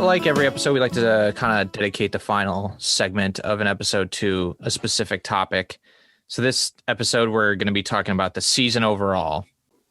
like every episode, we like to kind of dedicate the final segment of an episode to a specific topic. So this episode, we're going to be talking about the season overall.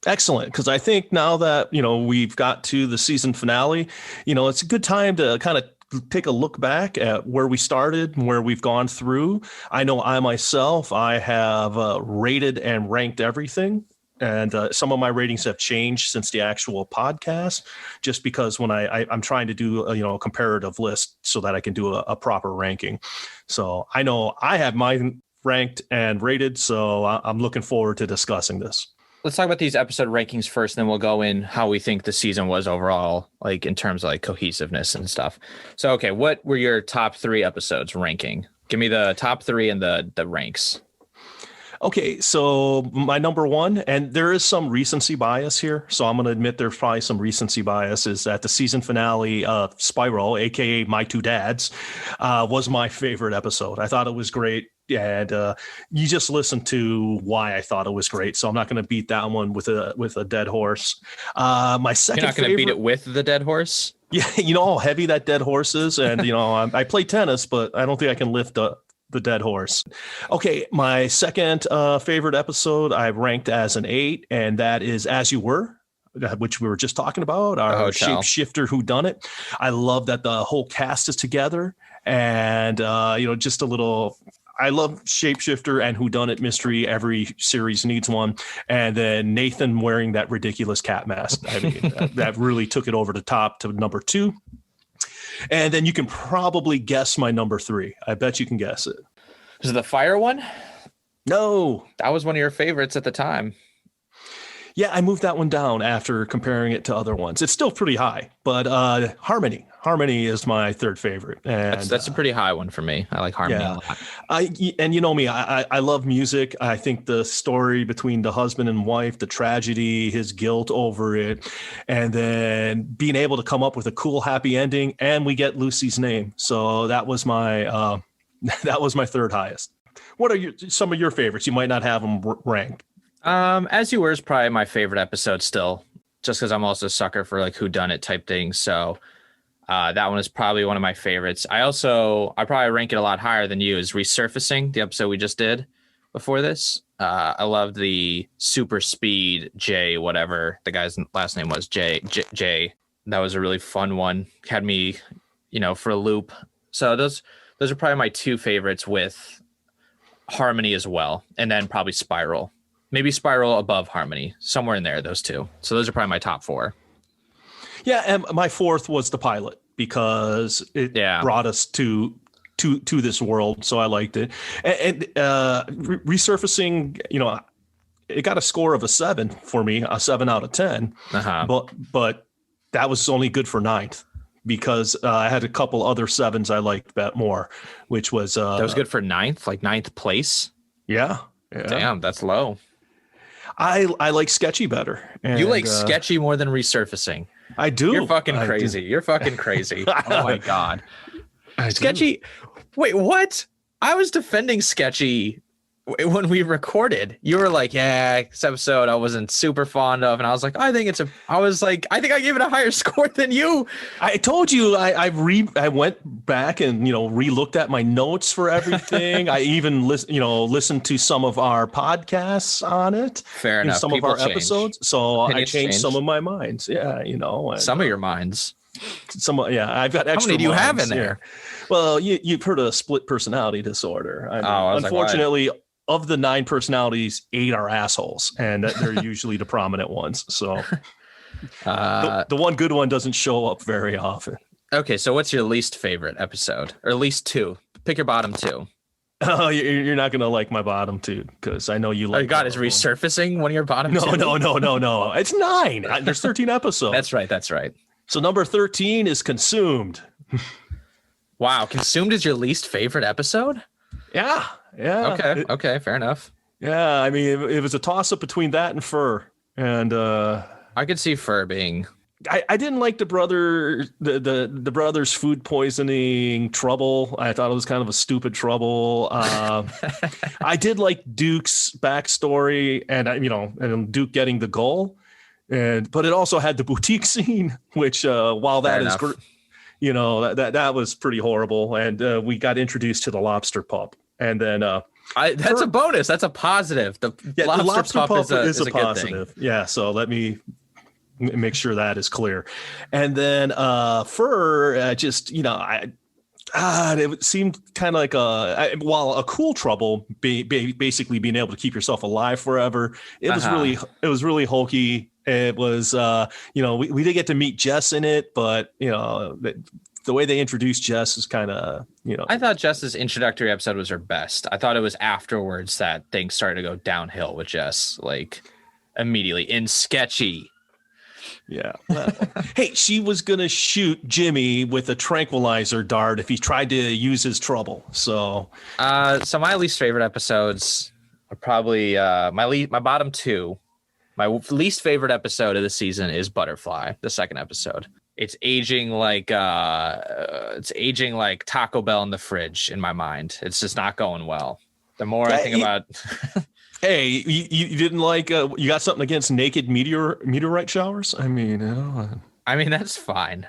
Excellent, because I think now that, we've got to the season finale, it's a good time to kind of take a look back at where we started and where we've gone through. I know I have rated and ranked everything. And some of my ratings have changed since the actual podcast, just because when I'm trying to do a comparative list so that I can do a proper ranking. So I know I have mine ranked and rated, so I'm looking forward to discussing this. Let's talk about these episode rankings first, and then we'll go in how we think the season was overall, like in terms of like cohesiveness and stuff. So, okay, what were your top 3 episodes ranking? Give me the top 3 and the ranks. Okay, so my number 1, and there is some recency bias here, so I'm going to admit there's probably some recency bias, is that the season finale, Spiral, aka My Two Dads, was my favorite episode. I thought it was great, and you just listened to why I thought it was great, so I'm not going to beat that one with a dead horse. My second, you're not going to beat it with the dead horse? Yeah, you know how heavy that dead horse is, and I play tennis, but I don't think I can lift the dead horse. Okay, my second favorite episode I've ranked as an 8, and that is As You Were, which we were just talking about, our shapeshifter whodunit. I love that the whole cast is together, and just a little. I love shapeshifter and whodunit mystery. Every series needs one, and then Nathan wearing that ridiculous cat mask. I mean, that really took it over the top to number 2. And then you can probably guess my number 3. I bet you can guess it. Is it the fire one? No. That was one of your favorites at the time. Yeah, I moved that one down after comparing it to other ones. It's still pretty high, but Harmony. Harmony is my third favorite. And that's a pretty high one for me. I like Harmony a lot. And you know me, I love music. I think the story between the husband and wife, the tragedy, his guilt over it, and then being able to come up with a cool, happy ending, and we get Lucy's name. So that was my third highest. What are some of your favorites? You might not have them ranked. As You Were is probably my favorite episode still, just because I'm also a sucker for like whodunit type things. So that one is probably one of my favorites. I probably rank it a lot higher than you, is Resurfacing, the episode we just did before this. I love the super speed Jay, whatever the guy's last name was, Jay. That was a really fun one. Had me, for a loop. So those are probably my 2 favorites, with Harmony as well, and then probably Spiral. Maybe Spiral above Harmony, somewhere in there, those 2. So those are probably my top 4. Yeah, and my 4th was the pilot, because it brought us to this world, so I liked it. And Resurfacing, it got a score of a 7 for me, a 7 out of 10. Uh-huh. But that was only good for 9th, because I had a couple other 7s I liked more, which was that was good for 9th, like 9th place. Yeah. Damn, that's low. I like Sketchy better. And, you like Sketchy more than Resurfacing. I do. You're fucking crazy. You're fucking crazy. Oh my God. Sketchy. Wait, what? I was defending Sketchy when we recorded. You were like, yeah, this episode I wasn't super fond of. And I was like, I think I gave it a higher score than you. I told you I went back and, re-looked at my notes for everything. I even listened to some of our podcasts on it. Fair enough. Some People of our change. Episodes. So I changed some of my minds. Yeah, and, some of your minds. I've got extra. How many do you have in there? Here. Well, you've heard of split personality disorder. Unfortunately, of the 9 personalities, 8 are assholes, and they're usually the prominent ones. So the one good one doesn't show up very often. Okay, so what's your least favorite episode, or at least 2? Pick your bottom 2. Oh, you're not gonna like my bottom 2, because I know you like. Oh God, is Resurfacing one of your bottom 2? No. It's 9. There's 13 episodes. That's right. So number 13 is Consumed. Wow, Consumed is your least favorite episode? Yeah. Okay, fair enough. Yeah, I mean, it was a toss-up between that and Fur, and I could see Fur being. I didn't like the brothers' food poisoning trouble. I thought it was kind of a stupid trouble. I did like Duke's backstory, and Duke getting the goal, but it also had the boutique scene, which while that is great. That was pretty horrible. And we got introduced to the lobster pup. And then that's a bonus. That's a positive. The lobster pup is a positive. Yeah. So let me make sure that is clear. And then Fur, it seemed kind of like a cool trouble, basically being able to keep yourself alive forever. It was really hokey. It was, we did get to meet Jess in it, but the way they introduced Jess is kind of, I thought Jess's introductory episode was her best. I thought it was afterwards that things started to go downhill with Jess, like immediately in sketchy. Yeah. Hey, she was going to shoot Jimmy with a tranquilizer dart if he tried to use his trouble. So my least favorite episodes are probably my bottom two. My least favorite episode of the season is Butterfly, the second episode. It's aging like Taco Bell in the fridge in my mind. It's just not going well. The more I think about. Hey, you didn't like? You got something against naked meteorite showers? I mean, that's fine.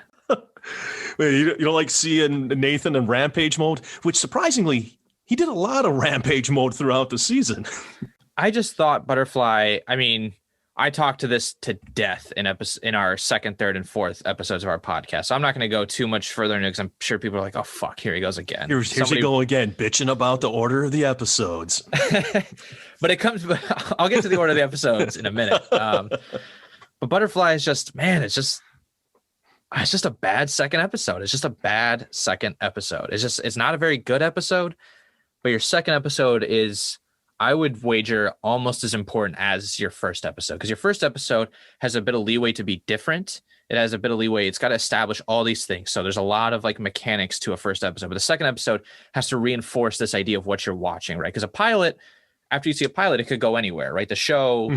You don't like seeing Nathan in rampage mode, which surprisingly he did a lot of rampage mode throughout the season. I just thought Butterfly. I mean, I talked to this to death in our second, third, and fourth episodes of our podcast. So I'm not going to go too much further into it because I'm sure people are like, "Oh fuck, here he goes again." Here's he go again, bitching about the order of the episodes. But I'll get to the order of the episodes in a minute. But Butterfly is just, man, it's just a bad second episode. It's just a bad second episode. It's not a very good episode, but your second episode is, I would wager, almost as important as your first episode, because your first episode has a bit of leeway to be different. It has a bit of leeway. It's got to establish all these things. So there's a lot of like mechanics to a first episode, but the second episode has to reinforce this idea of what you're watching, right? Because a pilot, after you see a pilot, it could go anywhere, right? The show,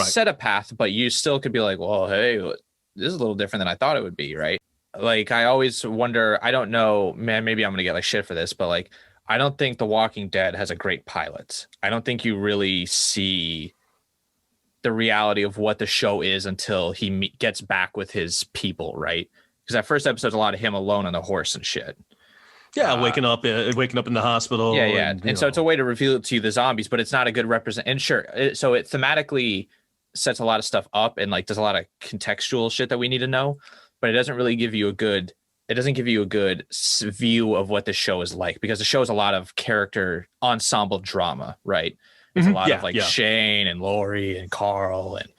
set a path, but you still could be like, well, hey, this is a little different than I thought it would be, right? Like, I always wonder, I don't know, man, maybe I'm going to get like shit for this, but like, I don't think The Walking Dead has a great pilot. I don't think you really see the reality of what the show is until he gets back with his people, right? Because that first episode's a lot of him alone on the horse and shit. Yeah, waking up in the hospital. Yeah. And so it's a way to reveal it to you, the zombies, but it's not a good represent. And sure, so it thematically sets a lot of stuff up and like does a lot of contextual shit that we need to know, but it doesn't really give you a good view of what the show is like, because the show is a lot of character ensemble drama, right? It's a lot of like Shane and Lori and Carl and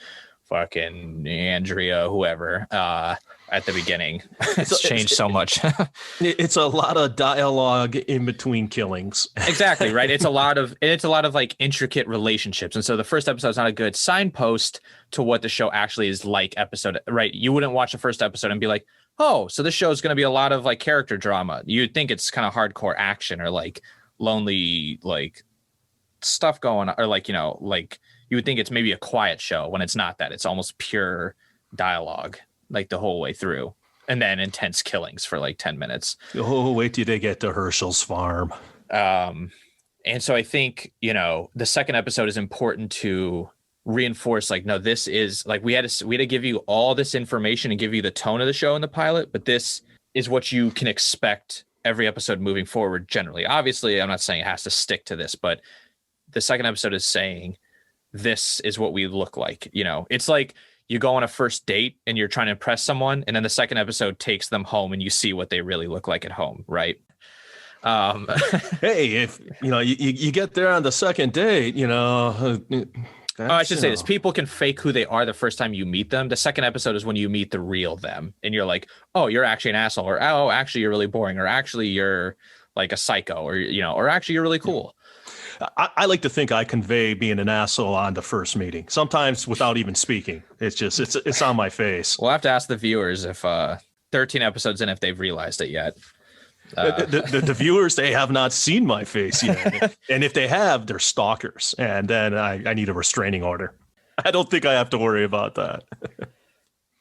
fucking Andrea, whoever, at the beginning. It's changed so much. It's a lot of dialogue in between killings. Exactly, right? It's a lot of like intricate relationships. And so the first episode is not a good signpost to what the show actually is like episode, right? You wouldn't watch the first episode and be like, oh, so this show is going to be a lot of like character drama. You'd think it's kind of hardcore action or like lonely, like stuff going on, or like, like you would think it's maybe a quiet show when it's not that. It's almost pure dialogue like the whole way through, and then intense killings for like 10 minutes. Oh, wait till they get to Herschel's farm. And so I think, the second episode is important to reinforce, like, no, this is like, we had to give you all this information and give you the tone of the show in the pilot, but this is what you can expect every episode moving forward generally. Obviously, I'm not saying it has to stick to this, but the second episode is saying this is what we look like. It's like you go on a first date and you're trying to impress someone, and then the second episode takes them home and you see what they really look like at home, right? Hey, if you get there on the second date, I should say this: people can fake who they are the first time you meet them. The second episode is when you meet the real them, and you're like, oh, you're actually an asshole, or oh, actually you're really boring, or actually you're like a psycho, or or actually you're really cool. I like to think I convey being an asshole on the first meeting, sometimes without even speaking. It's just it's on my face. We'll have to ask the viewers if 13 episodes in if they've realized it yet. The viewers, they have not seen my face yet, and if they have, they're stalkers, and then I need a restraining order. I don't think I have to worry about that.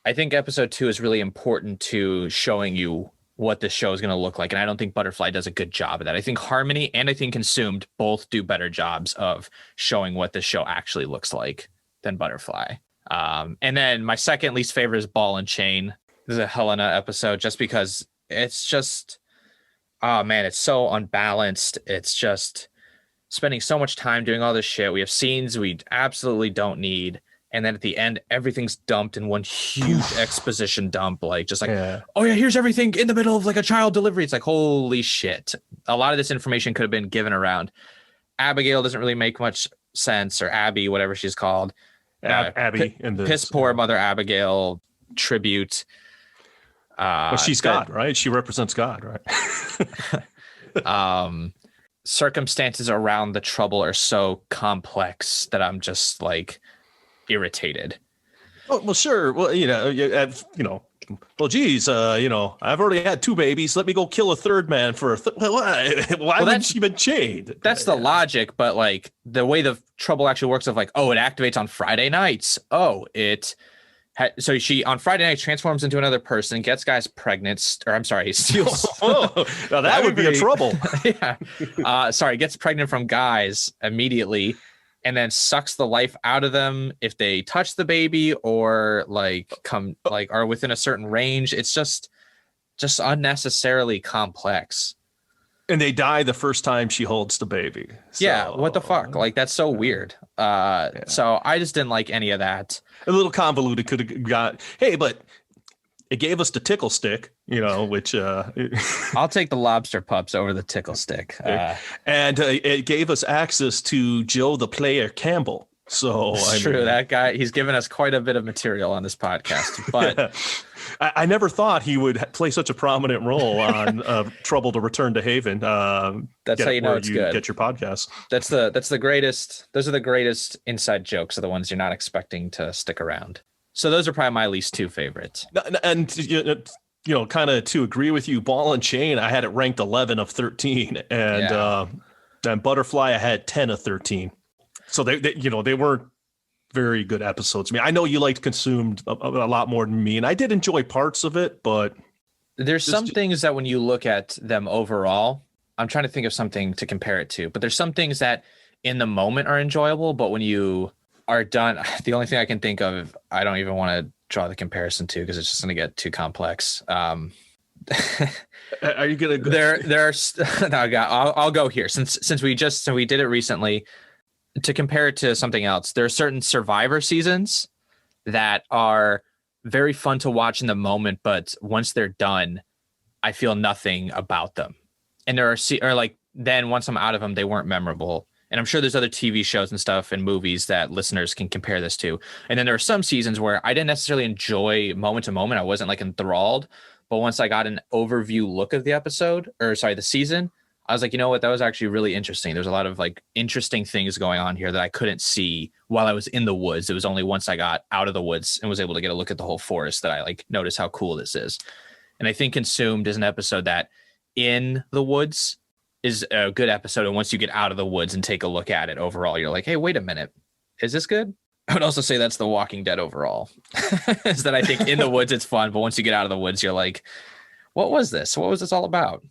I think episode 2 is really important to showing you what this show is going to look like, and I don't think Butterfly does a good job of that. I think Harmony and I think Consumed both do better jobs of showing what this show actually looks like than Butterfly. And then my second least favorite is Ball and Chain. This is a Helena episode, just because it's just, oh man, it's so unbalanced. It's just spending so much time doing all this shit. We have scenes we absolutely don't need. And then at the end, everything's dumped in one huge exposition dump. Like, just like, oh yeah, here's everything in the middle of like a child delivery. It's like, holy shit. A lot of this information could have been given around. Abigail doesn't really make much sense, or Abby, whatever she's called. Abby. Piss poor Mother Abigail tribute. Well, she's God, right? She represents God, right? Circumstances around the trouble are so complex that I'm just like irritated. Oh, well, sure. Well, well, geez, I've already had 2 babies. Let me go kill a third man for why haven't she been chained? That's the logic, but like the way the trouble actually works of like, oh, it activates on Friday nights. Oh, so she on Friday night transforms into another person, gets guys pregnant, or I'm sorry, steals. Now that would be a trouble. Yeah. Gets pregnant from guys immediately, and then sucks the life out of them if they touch the baby or are within a certain range. It's just unnecessarily complex. And they die the first time she holds the baby. So, yeah, what the fuck? Like, that's so weird. So I just didn't like any of that. A little convoluted. Could have got, hey, but it gave us the tickle stick, which I'll take the lobster pups over the tickle stick. And it gave us access to Joe the Player Campbell. So true. That guy, he's given us quite a bit of material on this podcast, but yeah. I never thought he would play such a prominent role on Trouble to Return to Haven. That's how you know it's good. Get your podcast. That's the greatest. Those are the greatest inside jokes, are the ones you're not expecting to stick around. So those are probably my least 2 favorites. And kind of to agree with you, Ball and Chain, I had it ranked 11 of 13, and Butterfly I had 10 of 13. So they weren't very good episodes. I mean, I know you liked Consumed a lot more than me, and I did enjoy parts of it, but there's some things that when you look at them overall, I'm trying to think of something to compare it to, but there's some things that in the moment are enjoyable, but when you are done, the only thing I can think of, I don't even want to draw the comparison to, because it's just going to get too complex. Are you gonna go? I'll go here since we did it recently. To compare it to something else, there are certain Survivor seasons that are very fun to watch in the moment, but once they're done, I feel nothing about them. And then once I'm out of them, they weren't memorable. And I'm sure there's other TV shows and stuff and movies that listeners can compare this to. And then there are some seasons where I didn't necessarily enjoy moment to moment. I wasn't like enthralled, but once I got an overview look of the season, I was like, you know what? That was actually really interesting. There's a lot of like interesting things going on here that I couldn't see while I was in the woods. It was only once I got out of the woods and was able to get a look at the whole forest that I like noticed how cool this is. And I think Consumed is an episode that in the woods is a good episode. And once you get out of the woods and take a look at it overall, you're like, hey, wait a minute. Is this good? I would also say that's The Walking Dead overall. Is that I think in the woods it's fun, but once you get out of the woods, you're like, what was this? What was this all about?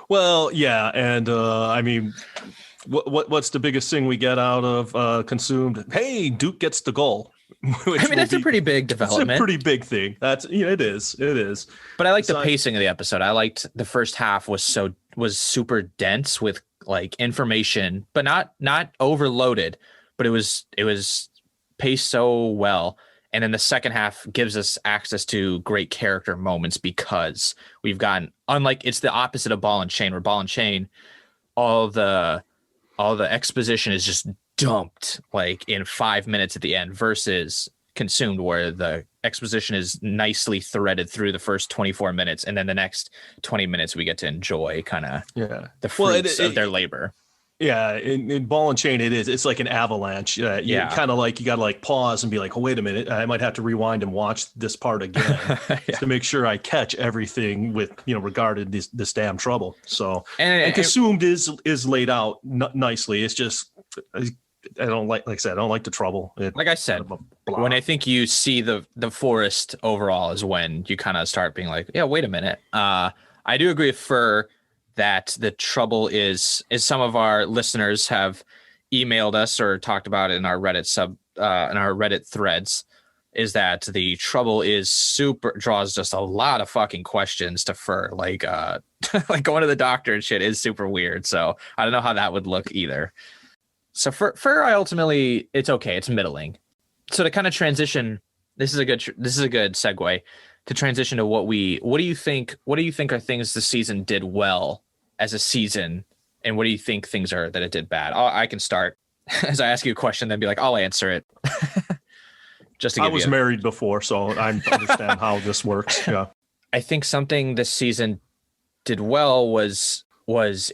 Well, yeah, and I mean, what's the biggest thing we get out of Consumed? Hey, Duke gets the goal. I mean, that's a pretty big development. It's a pretty big thing. It is. But I like the pacing of the episode. I liked the first half was super dense with like information, but not overloaded. But it was paced so well. And then the second half gives us access to great character moments because we've gotten, it's the opposite of Ball and Chain, where Ball and Chain, all the exposition is just dumped like in 5 minutes at the end, versus Consumed, where the exposition is nicely threaded through the first 24 minutes. And then the next 20 minutes, we get to enjoy kind of the fruits of their labor. Yeah, in Ball and Chain, it's like an avalanche. You kind of like, you got to like pause and be like, oh, wait a minute, I might have to rewind and watch this part again to make sure I catch everything with, regarding this damn trouble. So, and Consumed is laid out nicely. It's just, I don't like I said, I don't like the trouble. Like I said, when I think you see the forest overall is when you kind of start being like, yeah, wait a minute. I do agree with Fur that the trouble is some of our listeners have emailed us or talked about it in our Reddit in our Reddit threads, is that the trouble is super draws just a lot of fucking questions to Fur. Like like going to the doctor and shit is super weird. So I don't know how that would look either. So Fur I ultimately it's okay. It's middling. So to kind of transition, this is a good segue to transition to what do you think are things the season did well as a season, and what do you think things are that it did bad? I can start as I ask you a question, then be like, I'll answer it. Just to give I was married before, so I understand how this works. Yeah. I think something this season did well was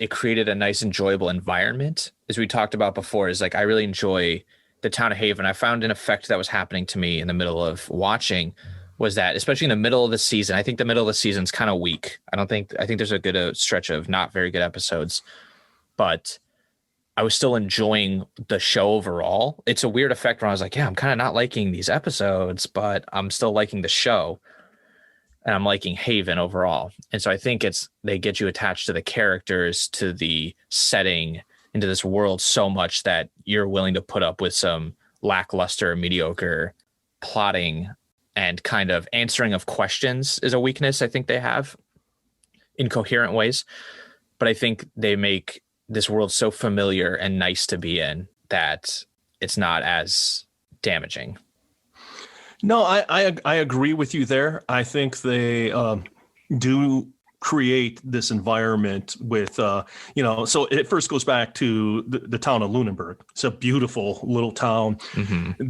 it created a nice, enjoyable environment. As we talked about before, is like I really enjoy the town of Haven. I found an effect that was happening to me in the middle of watching was that, especially in the middle of the season, I think the middle of the season is kind of weak. I think there's a good stretch of not very good episodes, but I was still enjoying the show overall. It's a weird effect when I was like, yeah, I'm kind of not liking these episodes, but I'm still liking the show and I'm liking Haven overall. And so I think they get you attached to the characters, to the setting, into this world so much that you're willing to put up with some lackluster, mediocre plotting, and kind of answering of questions is a weakness I think they have in coherent ways. But I think they make this world so familiar and nice to be in that it's not as damaging. No, I agree with you there. I think they do create this environment with, so it first goes back to the town of Lunenburg. It's a beautiful little town. Mm-hmm.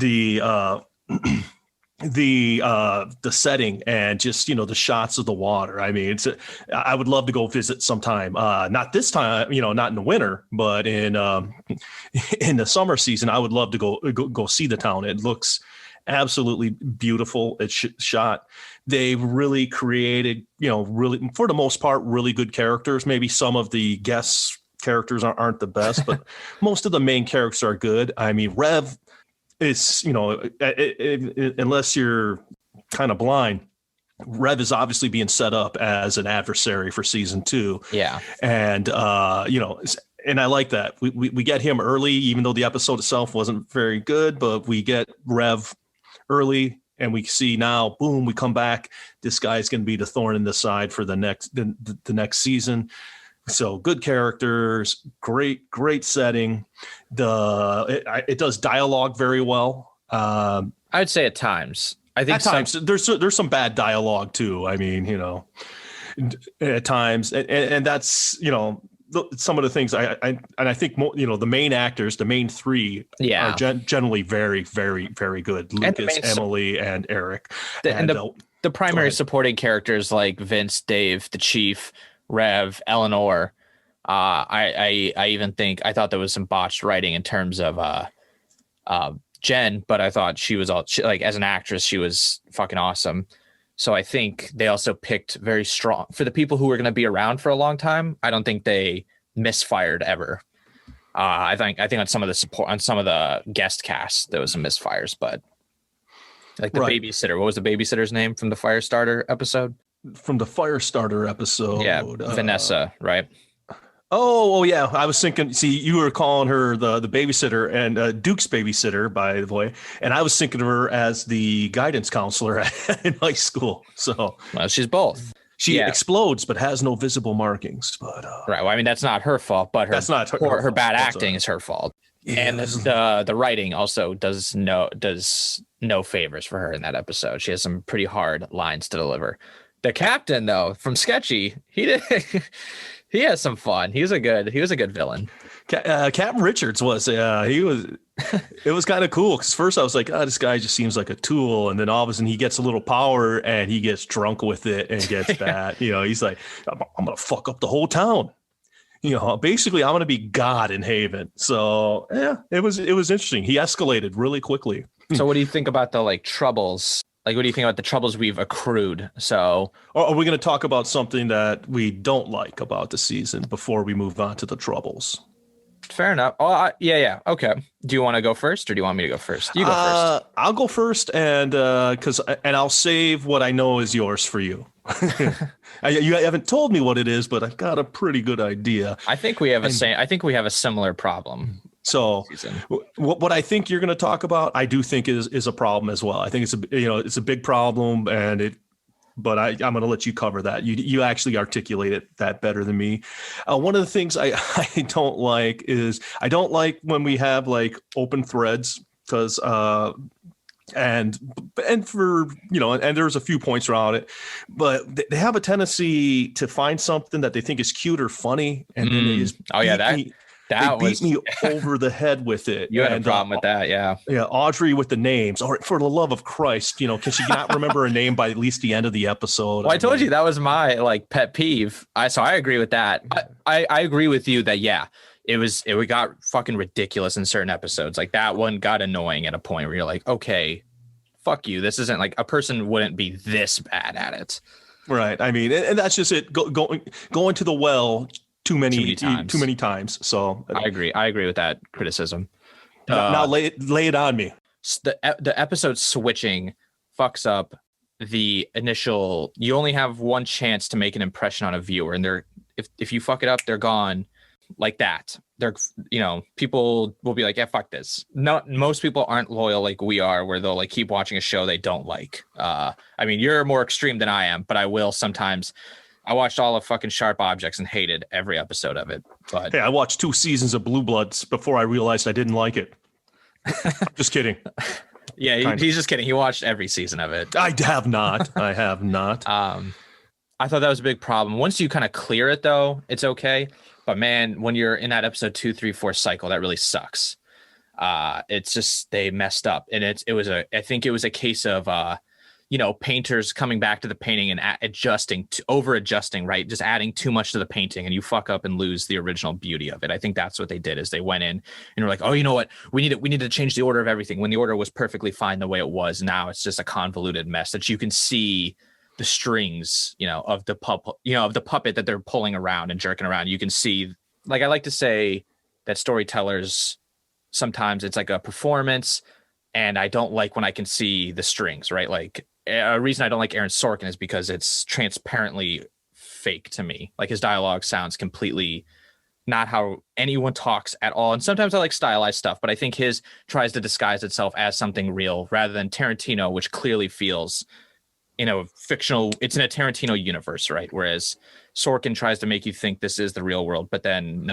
The setting and just, the shots of the water. I mean, I would love to go visit sometime. Not this time, not in the winter, but in the summer season, I would love to go see the town. It looks absolutely beautiful. It's shot. They've really created, really, for the most part, really good characters. Maybe some of the guest characters aren't the best, but most of the main characters are good. I mean, Rev is, unless you're kind of blind, Rev is obviously being set up as an adversary for season 2. Yeah. And, and I like that. We get him early, even though the episode itself wasn't very good, but we get Rev early and we see now, boom, we come back. This guy's going to be the thorn in the side for the next season. So good characters, great setting. It does dialogue very well. I would say at times. I think at times there's some bad dialogue too. I mean, at times, and that's some of the things I think the main actors, the main 3, are generally very, very, very good. Lucas, Emily, and Eric. The primary supporting characters like Vince, Dave, the Chief, Rev, Eleanor. I even think I thought there was some botched writing in terms of Jen, but I thought she was like as an actress, she was fucking awesome. So I think they also picked very strong for the people who were going to be around for a long time. I don't think they misfired ever. I think on some of the support, on some of the guest casts, there was some misfires, but like the babysitter, what was the babysitter's name from the Firestarter episode? From the Firestarter episode. Yeah. Vanessa, right? Oh yeah. I was thinking, see, you were calling her the babysitter and Duke's babysitter, by the way. And I was thinking of her as the guidance counselor in high school. So well, she's both. She explodes, but has no visible markings. But right. Well, I mean, that's not her fault, but her bad acting is her fault. Yeah. And the writing also does no favors for her in that episode. She has some pretty hard lines to deliver. The captain, though, from Sketchy, he has some fun. He was a good villain. Captain Richards was it was kind of cool because first I was like, this guy just seems like a tool, and then all of a sudden he gets a little power and he gets drunk with it and gets that. He's like, I'm gonna fuck up the whole town. Basically I'm gonna be God in Haven. So yeah, it was interesting. He escalated really quickly. So what do you think about the troubles? Like, what do you think about the troubles we've accrued? So, or are we going to talk about something that we don't like about the season before we move on to the troubles? Fair enough. Oh, yeah. Okay. Do you want to go first, or do you want me to go first? You go first. I'll go first, and I'll save what I know is yours for you. You haven't told me what it is, but I've got a pretty good idea. I think we have a similar problem. So season. what I think you're going to talk about, I do think is a problem as well. I think it's a big problem, but I'm going to let you cover that. You actually articulated that better than me. One of the things I don't like is I don't like when we have like open threads because and for and there's a few points around it, but they have a tendency to find something that they think is cute or funny, and then they just beat me over the head with it. You had a problem with that, yeah. Yeah, Audrey with the names. Or for the love of Christ, can she not remember a name by at least the end of the episode? Well, I told you that was my like pet peeve. So I agree with that. I agree with you that it got fucking ridiculous in certain episodes. Like that one got annoying at a point where you're like, okay, fuck you. This isn't like a person wouldn't be this bad at it. Right. I mean, and that's just it. Going to the well too many times. So I agree with that criticism. Now lay it on me. The episode switching fucks up the initial. You only have one chance to make an impression on a viewer, and if you fuck it up, they're gone. Like that, they're people will be like, yeah, fuck this. Most people aren't loyal like we are, where they'll like keep watching a show they don't like. I mean, you're more extreme than I am, but I will sometimes. I watched all of fucking Sharp Objects and hated every episode of it. But hey, I watched 2 seasons of Blue Bloods before I realized I didn't like it. Just kidding. Yeah, he's just kidding. He watched every season of it. I have not. I thought that was a big problem. Once you kind of clear it, though, it's okay. But man, when you're in that episode 2, 3, 4 cycle, that really sucks. It's just they messed up, and I think it was a case of painters coming back to the painting and over adjusting, right? Just adding too much to the painting, and you fuck up and lose the original beauty of it. I think that's what they did is they went in and were like, oh, you know what? We need to change the order of everything when the order was perfectly fine the way it was. Now it's just a convoluted mess that you can see the strings, of the puppet that they're pulling around and jerking around. You can see, like, I like to say that storytellers, sometimes it's like a performance, and I don't like when I can see the strings, right? Like a reason I don't like Aaron Sorkin is because it's transparently fake to me. Like his dialogue sounds completely not how anyone talks at all. And sometimes I like stylized stuff, but I think his tries to disguise itself as something real rather than Tarantino, which clearly feels fictional. It's in a Tarantino universe, right? Whereas Sorkin tries to make you think this is the real world, but then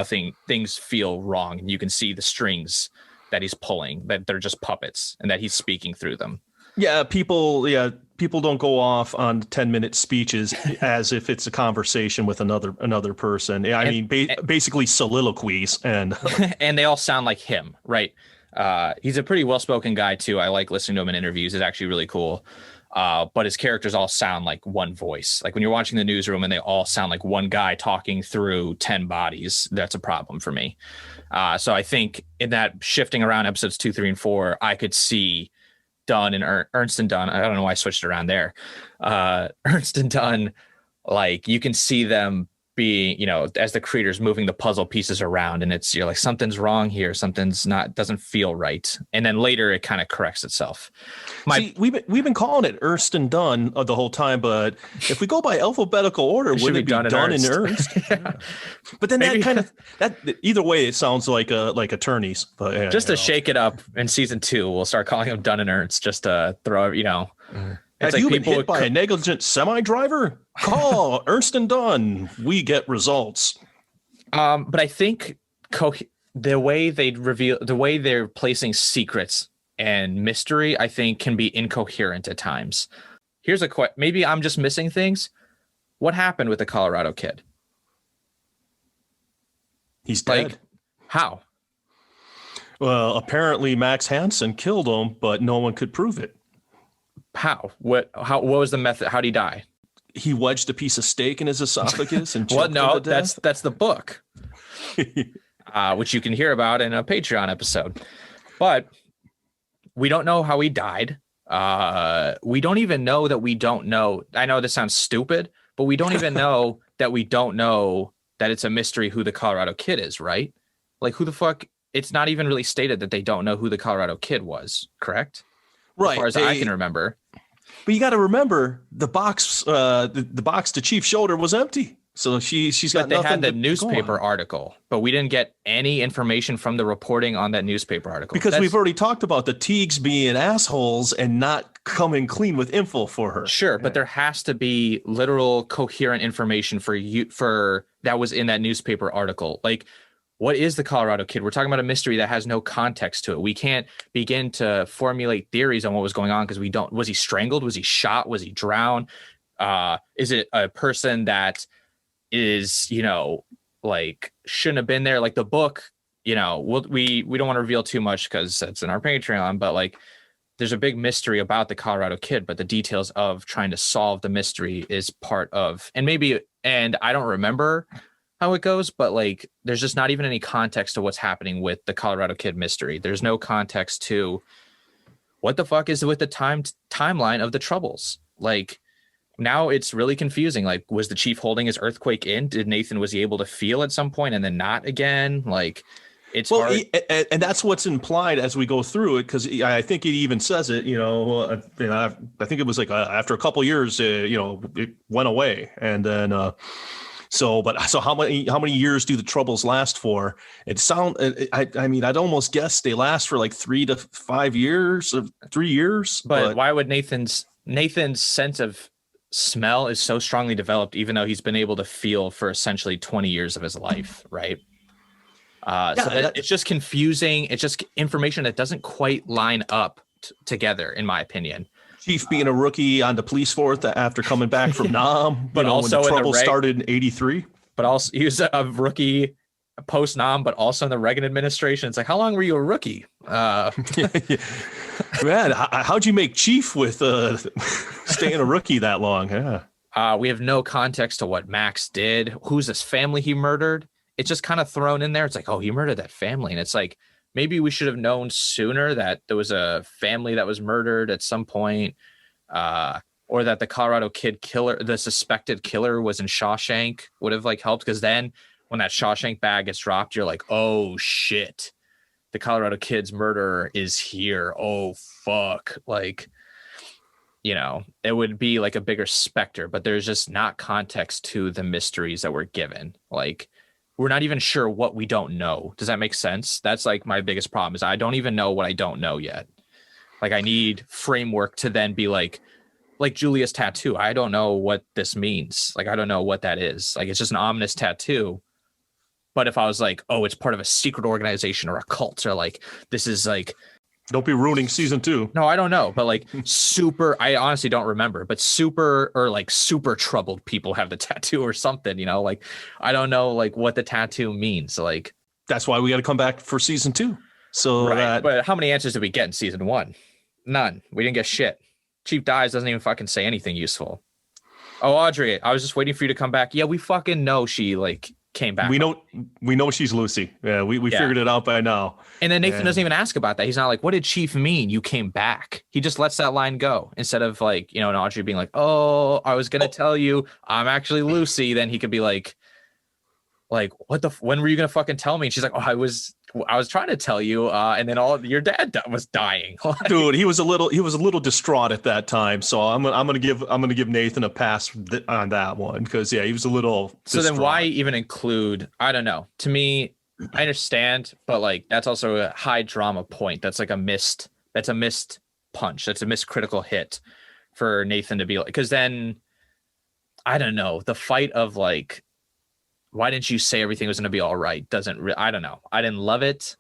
things feel wrong, and you can see the strings that he's pulling, that they're just puppets, and that he's speaking through them. Yeah, people don't go off on 10-minute speeches as if it's a conversation with another person. Yeah, I mean, basically soliloquies, and and they all sound like him, right? He's a pretty well-spoken guy too. I like listening to him in interviews. It's actually really cool. But his characters all sound like one voice. Like when you're watching the newsroom and they all sound like one guy talking through 10 bodies, that's a problem for me. So I think in that shifting around episodes 2, 3, and 4, I could see Dunn and Ernst and Dunn. I don't know why I switched it around there. Ernst and Dunn, like you can see them being, as the creators moving the puzzle pieces around, and you're like, something's wrong here. Something's doesn't feel right. And then later it kind of corrects itself. We've been calling it Ernst and Dunn the whole time, but if we go by alphabetical order, wouldn't it be Dunn and Ernst? Yeah. But then either way, it sounds like attorneys. But yeah, just to shake it up in season 2, we'll start calling them Dunn and Ernst just to throw, Have you been hit by a negligent semi-driver? Call Ernst and Dunn. We get results. But I think the way they're placing secrets and mystery, I think, can be incoherent at times. Here's a question. Maybe I'm just missing things. What happened with the Colorado kid? He's dead. Like, how? Well, apparently Max Hansen killed him, but no one could prove it. How? What was the method? How'd he die? He wedged a piece of steak in his esophagus and well, no, that's the book, which you can hear about in a Patreon episode. But we don't know how he died. We don't even know that we don't know. I know this sounds stupid, but we don't even know that we don't know that it's a mystery who the Colorado kid is, right? Like, who the fuck? It's not even really stated that they don't know who the Colorado kid was, correct? Right. As far as I can remember. But you got to remember the box to Chief Shoulder was empty. So she's got But they nothing had the to go newspaper on. article, but we didn't get any information from the reporting on that newspaper article. Because we've already talked about the Teagues being assholes and not coming clean with info for her. Sure, but there has to be literal coherent information for that was in that newspaper article. Like, what is the Colorado Kid? We're talking about a mystery that has no context to it. We can't begin to formulate theories on what was going on because we don't. Was he strangled? Was he shot? Was he drowned? Is it a person that is, like shouldn't have been there? Like the book, we don't want to reveal too much because it's in our Patreon, but like there's a big mystery about the Colorado Kid, but the details of trying to solve the mystery is part of, and I don't remember how it goes, but like there's just not even any context to what's happening with the Colorado Kid mystery. There's no context to what the fuck is with the timeline of the Troubles. Like, now it's really confusing. Like, was the chief holding his earthquake in? Was he able to feel at some point and then not again? Like, it's hard. And that's what's implied as we go through it, because I think it even says it. I think it was like after a couple of years, it went away, and then so how many years do the Troubles last for? I'd almost guess they last for like 3 to 5 years, or 3 years. But why would Nathan's sense of smell is so strongly developed, even though he's been able to feel for essentially 20 years of his life, right? It's just confusing. It's just information that doesn't quite line up together, in my opinion. Chief being a rookie on the police force after coming back from Nam, but also when the Trouble started in '83. But also he was a rookie post Nam, but also in the Reagan administration. It's like, how long were you a rookie? Man, how'd you make chief with staying a rookie that long? Yeah. We have no context to what Max did. Who's this family he murdered? It's just kind of thrown in there. It's like, oh, he murdered that family. And it's like, maybe we should have known sooner that there was a family that was murdered at some point, or that the Colorado Kid killer, the suspected killer, was in Shawshank, would have like helped. Because then when that Shawshank bag gets dropped, you're like, oh shit, the Colorado Kid's murderer is here. Oh fuck. Like, it would be like a bigger specter, but there's just not context to the mysteries that we're given. Like, we're not even sure what we don't know. Does that make sense? That's like my biggest problem, is I don't even know what I don't know yet. Like, I need framework to then be like Julia's tattoo. I don't know what this means. Like, I don't know what that is. Like, it's just an ominous tattoo. But if I was like, oh, it's part of a secret organization or a cult, or like, this is like, don't be ruining season 2. No, I don't know. But like I honestly don't remember, but super troubled people have the tattoo or something, like, I don't know like what the tattoo means. Like, that's why we got to come back for season 2. So right. But how many answers did we get in season 1? None. We didn't get shit. Chief dies, doesn't even fucking say anything useful. Oh, Audrey, I was just waiting for you to come back. Yeah, we fucking know she like came back. We know she's Lucy. Yeah, we figured it out by now. And then Nathan doesn't even ask about that. He's not like, what did Chief mean? You came back. He just lets that line go, instead of like, and Audrey being like, oh, I was gonna tell you I'm actually Lucy. Then he could be like, when were you gonna fucking tell me? And she's like, oh, I was trying to tell you, and then your dad was dying. Dude, he was a little distraught at that time. So I'm gonna give Nathan a pass on that one, because he was a little. So distraught. Then why even include? I don't know. To me, I understand, but like, that's also a high drama point. That's like a missed punch. That's a missed critical hit for Nathan to be like, because then I don't know, the fight of like, why didn't you say everything was going to be all right? I don't know. I didn't love it.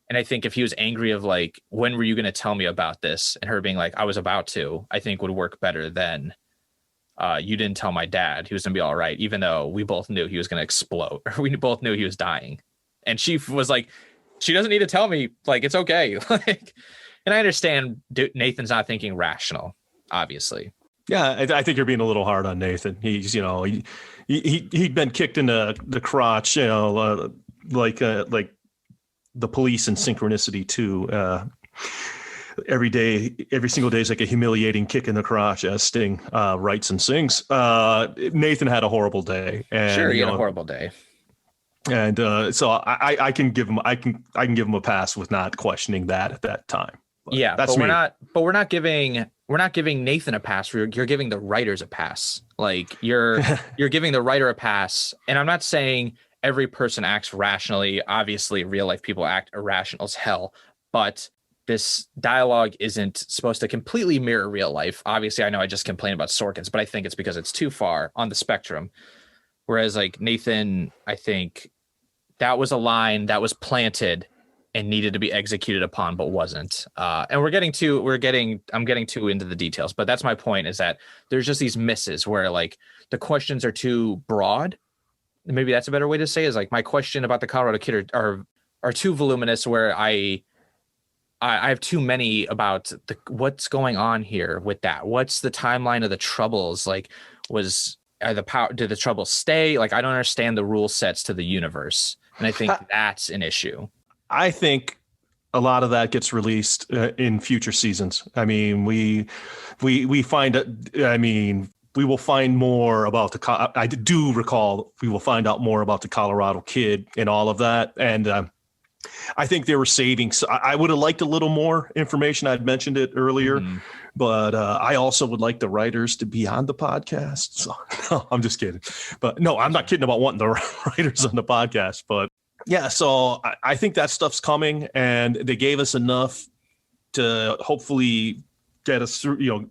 And I think if he was angry of like, when were you going to tell me about this? And her being like, I was about to, I think would work better than you didn't tell my dad he was going to be all right, even though we both knew he was going to explode. We both knew he was dying. And she was like, she doesn't need to tell me, like, it's okay. Like, and I understand Nathan's not thinking rational, obviously. Yeah, I think you're being a little hard on Nathan. He's, he'd been kicked in the crotch, like the police in Synchronicity too. Every single day is like a humiliating kick in the crotch, as Sting writes and sings. Nathan had a horrible day. And, sure, he had a horrible day. And so I can give him a pass with not questioning that at that time. But yeah, but we're not giving Nathan a pass. You're giving the writers a pass. Like you're giving the writer a pass. And I'm not saying every person acts rationally. Obviously, real life people act irrational as hell, but this dialogue isn't supposed to completely mirror real life. Obviously, I know I just complain about Sorkin's, but I think it's because it's too far on the spectrum. Whereas like Nathan, I think that was a line that was planted and needed to be executed upon, but wasn't. And I'm getting too into the details, but that's my point, is that there's just these misses where like the questions are too broad. Maybe that's a better way to say, is like my question about the Colorado Kid are too voluminous, where I have too many about what's going on here with that. What's the timeline of the Troubles? Like, did the Troubles stay? Like, I don't understand the rule sets to the universe. And I think that's an issue. I think a lot of that gets released in future seasons. I mean, we will find more about I do recall we will find out more about the Colorado Kid and all of that. And I think they were saving. So I would have liked a little more information. I'd mentioned it earlier, but I also would like the writers to be on the podcast. So no, I'm just kidding. But no, I'm not kidding about wanting the writers on the podcast. But yeah, so I think that stuff's coming, and they gave us enough to hopefully get us through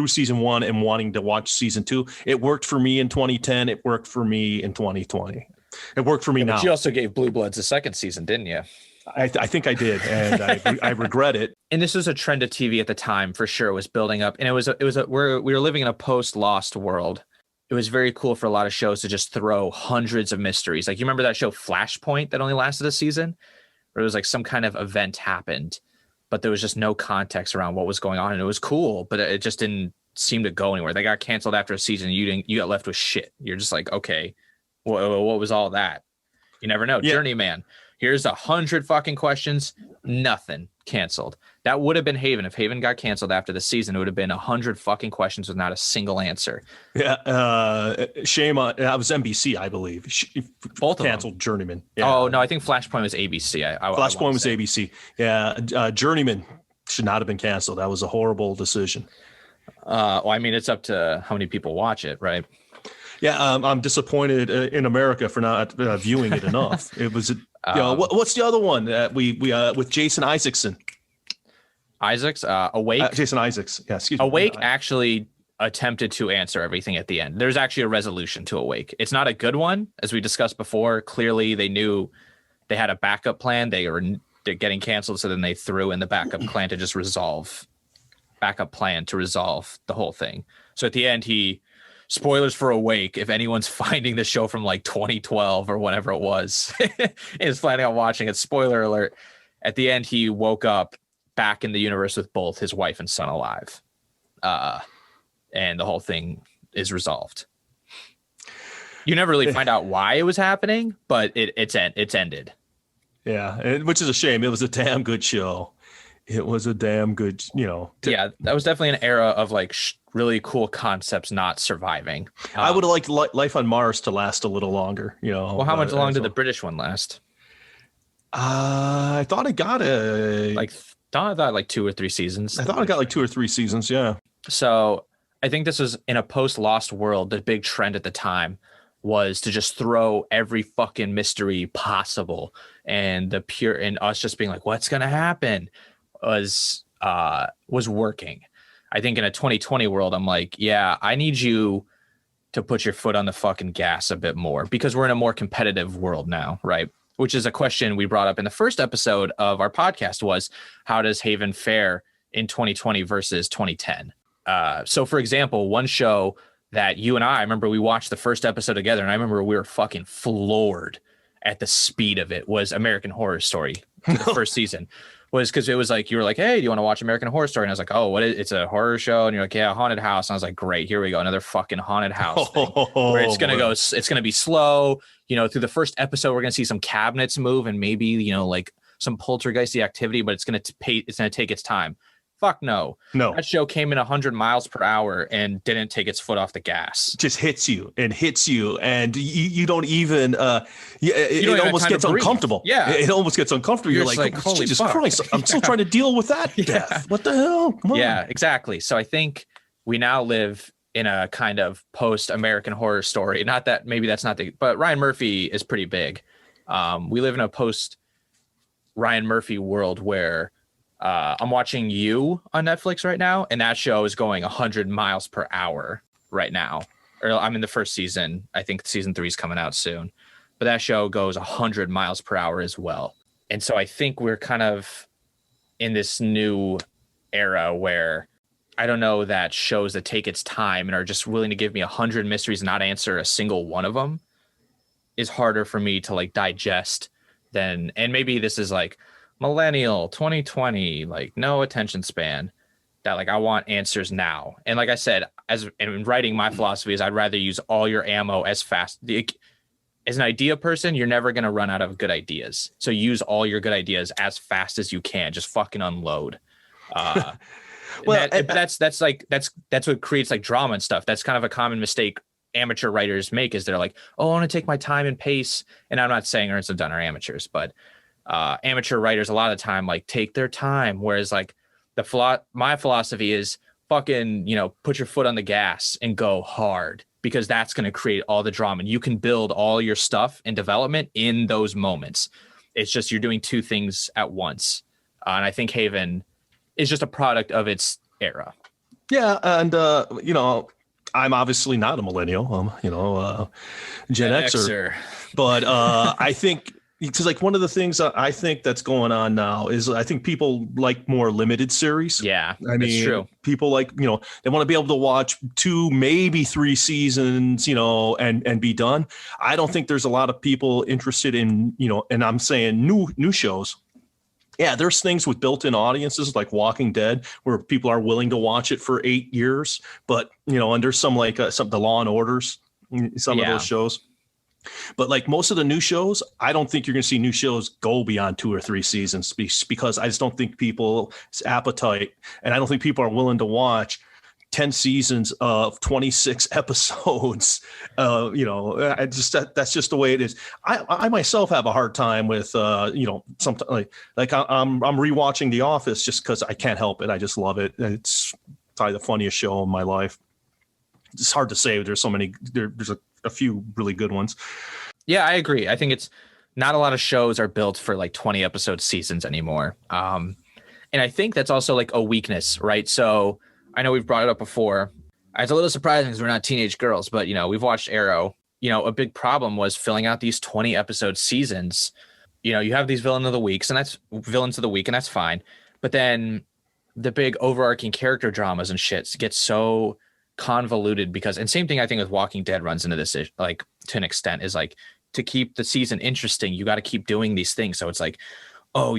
season 1 and wanting to watch season 2. It worked for me in 2010. It worked for me in 2020. It worked for me now. But you also gave Blue Bloods a second season, didn't you? I think I did, and I regret it. And this was a trend of TV at the time, for sure. It was building up, and we were living in a post-Lost world. It was very cool for a lot of shows to just throw hundreds of mysteries. Like, you remember that show Flashpoint that only lasted a season, where it was like some kind of event happened, but there was just no context around what was going on, and it was cool, but it just didn't seem to go anywhere. They got canceled after a season. You got left with shit. You're just like, okay, what was all that? You never know. Yeah. Journeyman. Here's 100 fucking questions. Nothing. Canceled. That would have been Haven. If Haven got canceled after the season, it would have been 100 fucking questions with not a single answer. Yeah. Shame on that was NBC, I believe. Both canceled Journeyman. Yeah. Oh no, I think Flashpoint was ABC. Flashpoint was ABC. Yeah. Journeyman should not have been canceled. That was a horrible decision. Well, I mean, it's up to how many people watch it, right? Yeah, I'm disappointed in America for not viewing it enough. It was, what's the other one that we with Jason Isaacson? Awake. Jason Isaacs. Yeah, excuse me. Awake actually attempted to answer everything at the end. There's actually a resolution to Awake. It's not a good one, as we discussed before. Clearly, they knew they had a backup plan. They're getting canceled, so then they threw in the backup plan to just resolve the whole thing. So at the end, spoilers for Awake, if anyone's finding the show from like 2012 or whatever it was, is planning on watching it, spoiler alert, at the end, he woke up back in the universe with both his wife and son alive. And the whole thing is resolved. You never really find out why it was happening, but it's ended. Yeah, which is a shame. It was a damn good show. It was a damn good, Yeah, that was definitely an era of like really cool concepts not surviving. I would have liked Life on Mars to last a little longer, Well, how much long did the British one last? I thought it got like 2 or 3 seasons. I thought it got like 2 or 3 seasons, yeah. So I think this was in a post-Lost world. The big trend at the time was to just throw every fucking mystery possible, and us just being like, what's gonna happen? Was working. I think in a 2020 world, I'm like, yeah, I need you to put your foot on the fucking gas a bit more, because we're in a more competitive world now, right? Which is a question we brought up in the first episode of our podcast, was how does Haven fare in 2020 versus 2010? So for example, one show that you and I remember, we watched the first episode together, and I remember we were fucking floored at the speed of it, was American Horror Story, the first season. Was because it was like, you were like, hey, do you want to watch American Horror Story? And I was like, oh, it's a horror show. And you're like, yeah, haunted house. And I was like, great, here we go, another fucking haunted house thing, where it's gonna be slow. Through the first episode, we're gonna see some cabinets move and maybe like some poltergeisty activity, but it's gonna take its time. Fuck no. That show came in 100 miles per hour and didn't take its foot off the gas. Just hits you, and you don't even it almost gets uncomfortable. Yeah, it almost gets uncomfortable. You're like holy Jesus Christ, I'm still trying to deal with that death. What the hell? Yeah, exactly. So I think we now live in a kind of post-American Horror Story. Not that maybe that's not but Ryan Murphy is pretty big. We live in a post Ryan Murphy world where I'm watching You on Netflix right now, and that show is going 100 miles per hour right now. Or I'm in the first season. I think season 3 is coming out soon, but that show goes 100 miles per hour as well. And so I think we're kind of in this new era where I don't know that shows that take its time and are just willing to give me 100 mysteries and not answer a single one of them is harder for me to like digest than, and maybe this is like millennial 2020, like no attention span, that like I want answers now. And like I said, as in writing, my philosophy is I'd rather use all your ammo as fast. As an idea person, you're never going to run out of good ideas. So use all your good ideas as fast as you can. Just fucking unload. Well, that's what creates like drama and stuff. That's kind of a common mistake amateur writers make, is they're like, oh, I want to take my time and pace. And I'm not saying Ernst and Dunn are amateurs, but amateur writers a lot of the time like take their time. Whereas like my philosophy is fucking, put your foot on the gas and go hard, because that's going to create all the drama. And you can build all your stuff and development in those moments. It's just you're doing two things at once. And I think Haven is just a product of its era. Yeah. And, I'm obviously not a millennial. Gen Xer. But I think, because like one of the things I think that's going on now is I think people like more limited series. Yeah, I mean, it's true. People like, they want to be able to watch 2, maybe 3 seasons, and be done. I don't think there's a lot of people interested in, and I'm saying new shows. Yeah, there's things with built-in audiences like Walking Dead where people are willing to watch it for 8 years. But, and there's some like the Law and Orders, some of those shows. But like most of the new shows, I don't think you're going to see new shows go beyond 2 or 3 seasons because I just don't think people's appetite, and I don't think people are willing to watch 10 seasons of 26 episodes. That's just the way it is. I myself have a hard time with, sometimes like I'm rewatching The Office just because I can't help it. I just love it. It's probably the funniest show in my life. It's hard to say. There's so many, there's a few really good ones. Yeah, I agree. I think it's not a lot of shows are built for like 20 episode seasons anymore. And I think that's also like a weakness, right? So I know we've brought it up before. It's a little surprising because we're not teenage girls, but we've watched Arrow. A big problem was filling out these 20 episode seasons. You have these villains of the week, and that's fine. But then the big overarching character dramas and shit get so convoluted and same thing I think with Walking Dead runs into this, like to an extent, is like to keep the season interesting, you got to keep doing these things. So it's like, oh,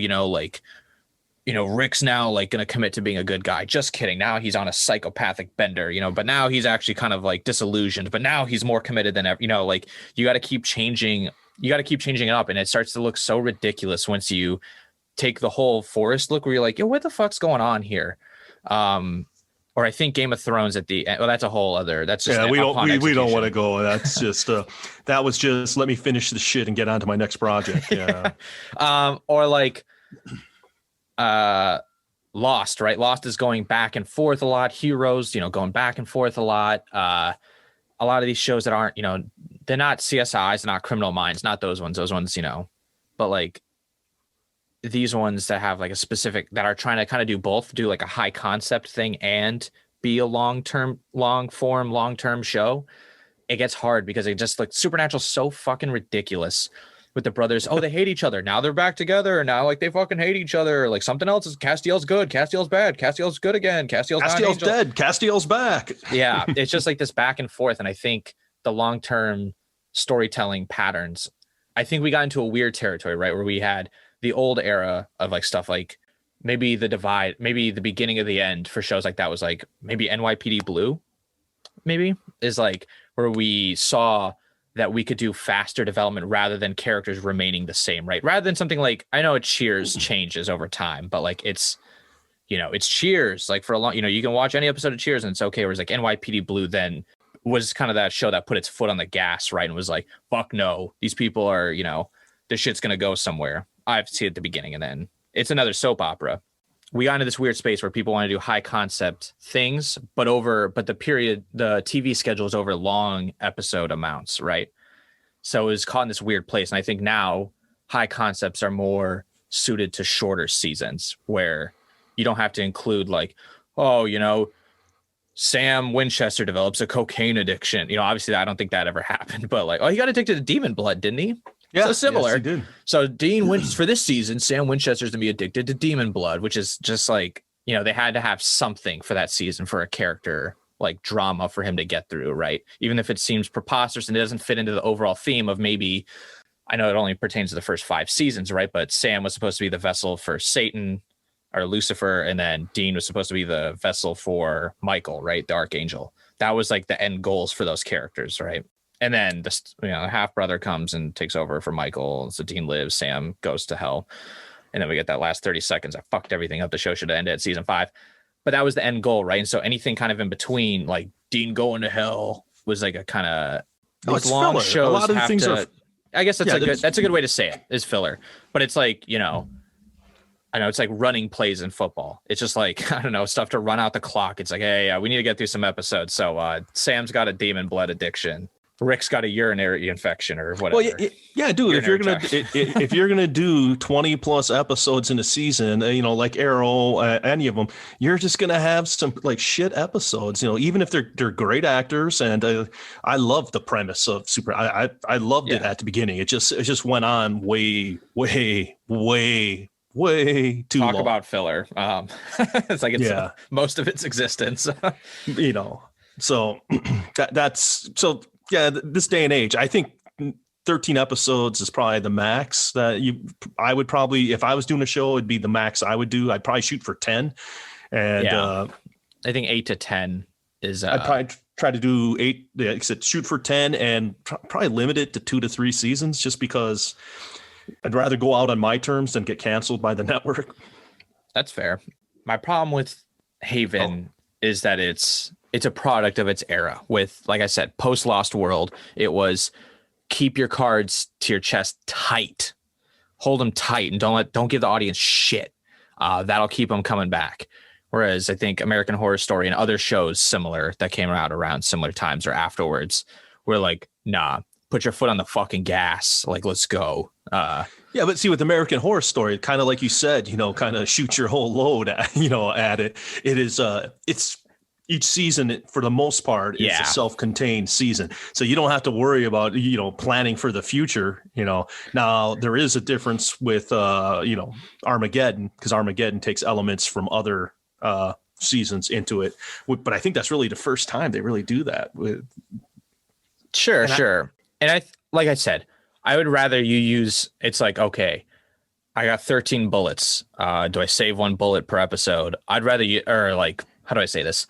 Rick's now like going to commit to being a good guy. Just kidding. Now he's on a psychopathic bender, but now he's actually kind of like disillusioned, but now he's more committed than ever, like you got to keep changing. You got to keep changing it up. And it starts to look so ridiculous once you take the whole Forest look where you're like, yo, what the fuck's going on here? Or I think Game of Thrones at the end. Well, that's a whole other. That's just we don't want to go. That's just that was just let me finish the shit and get on to my next project. Yeah. Or like Lost, right? Lost is going back and forth a lot. Heroes, going back and forth a lot. A lot of these shows that aren't, they're not CSIs, not Criminal Minds, not those ones. Those ones, but like these ones that have like a specific, that are trying to kind of do both, do like a high concept thing and be a long term show. It gets hard because it just like Supernatural's so fucking ridiculous with the brothers. Oh, they hate each other. Now they're back together. And now like they fucking hate each other. Like something else is Castiel's good. Castiel's bad. Castiel's good again. Castiel's dead. Castiel's back. Yeah. It's just like this back and forth. And I think the long-term storytelling patterns, I think we got into a weird territory, right? Where we had the old era of like stuff like maybe The Divide, maybe the beginning of the end for shows like that was like maybe NYPD Blue, maybe is like where we saw that we could do faster development rather than characters remaining the same, right? Rather than something like, I know Cheers changes over time, but like it's Cheers, like for a long, you can watch any episode of Cheers and it's okay. Whereas like NYPD Blue then was kind of that show that put its foot on the gas, right? And was like, fuck no, these people are, this shit's going to go somewhere. I've seen it at the beginning, and then it's another soap opera. we got into this weird space where people want to do high concept things, but the TV schedule is over long episode amounts, right? So it was caught in this weird place. And I think now high concepts are more suited to shorter seasons where you don't have to include like, oh, Sam Winchester develops a cocaine addiction. Obviously I don't think that ever happened, but like, oh, he got addicted to demon blood, didn't he? Yeah, so similar. Yes, he did. So for this season, Sam Winchester's gonna be addicted to demon blood, which is just like, they had to have something for that season for a character like drama for him to get through, right? Even if it seems preposterous and it doesn't fit into the overall theme of maybe, I know it only pertains to the first 5 seasons, right? But Sam was supposed to be the vessel for Satan or Lucifer, and then Dean was supposed to be the vessel for Michael, right? The Archangel. That was like the end goals for those characters, right? And then the half brother comes and takes over for Michael. So Dean lives, Sam goes to hell. And then we get that last 30 seconds. I fucked everything up. The show should have ended at season 5. But that was the end goal, right? And so anything kind of in between, like Dean going to hell, was like a kind of long filler. shows. A lot of have things to, are. I guess that's a good way to say it, is filler. But it's like, I know it's like running plays in football. It's just like, I don't know, stuff to run out the clock. It's like, hey, we need to get through some episodes. So Sam's got a demon blood addiction. Rick's got a urinary infection or whatever. Well, yeah, dude. If you're gonna do 20 plus episodes in a season, like Arrow, any of them, you're just gonna have some like shit episodes. Even if they're great actors, and I love the premise of Super. I loved it at the beginning. It just went on way too long. Talk about filler. It's like most of its existence. So that's so. Yeah, this day and age, I think 13 episodes is probably the max that I would probably, if I was doing a show, it'd be the max I would do. I'd probably shoot for 10. And I think 8 to 10 is. I'd probably try to do 8, like I said, shoot for 10 and probably limit it to 2 to 3 seasons, just because I'd rather go out on my terms than get canceled by the network. That's fair. My problem with Haven is that it's a product of its era. With, like I said, post Lost World, it was keep your cards to your chest tight, hold them tight, and don't give the audience shit. That'll keep them coming back. Whereas I think American Horror Story and other shows similar that came out around similar times or afterwards were like, nah, put your foot on the fucking gas. Like, let's go. Yeah, but see, with American Horror Story, kind of like you said, kind of shoot your whole load at it. It is, it's each season, for the most part, is a self-contained season. So you don't have to worry about, planning for the future, Now, there is a difference with, Armageddon, because Armageddon takes elements from other seasons into it. But I think that's really the first time they really do that. Sure. And like I said, I would rather you use, it's like, okay, I got 13 bullets. Do I save 1 bullet per episode? I'd rather how do I say this?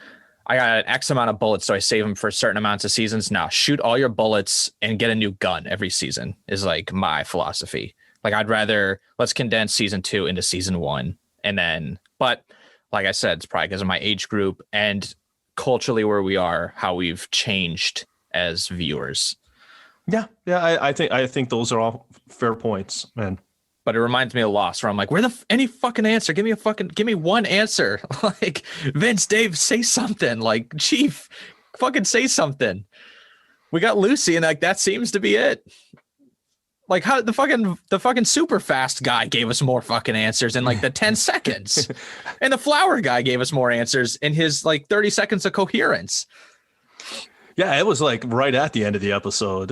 I got an X amount of bullets, so I save them for certain amounts of seasons. Now, shoot all your bullets and get a new gun every season is like my philosophy. Like, I'd rather, let's condense season 2 into season 1. And then, but like I said, it's probably because of my age group and culturally where we are, how we've changed as viewers. Yeah. I think those are all fair points, man. But it reminds me of Lost, where I'm like, any fucking answer? Give me one answer. Like, Vince, Dave, say something. Like, Chief, fucking say something. We got Lucy, and like that seems to be it. Like, how the fucking super fast guy gave us more fucking answers in like the 10 seconds, and the flower guy gave us more answers in his like 30 seconds of coherence. Yeah, it was like right at the end of the episode.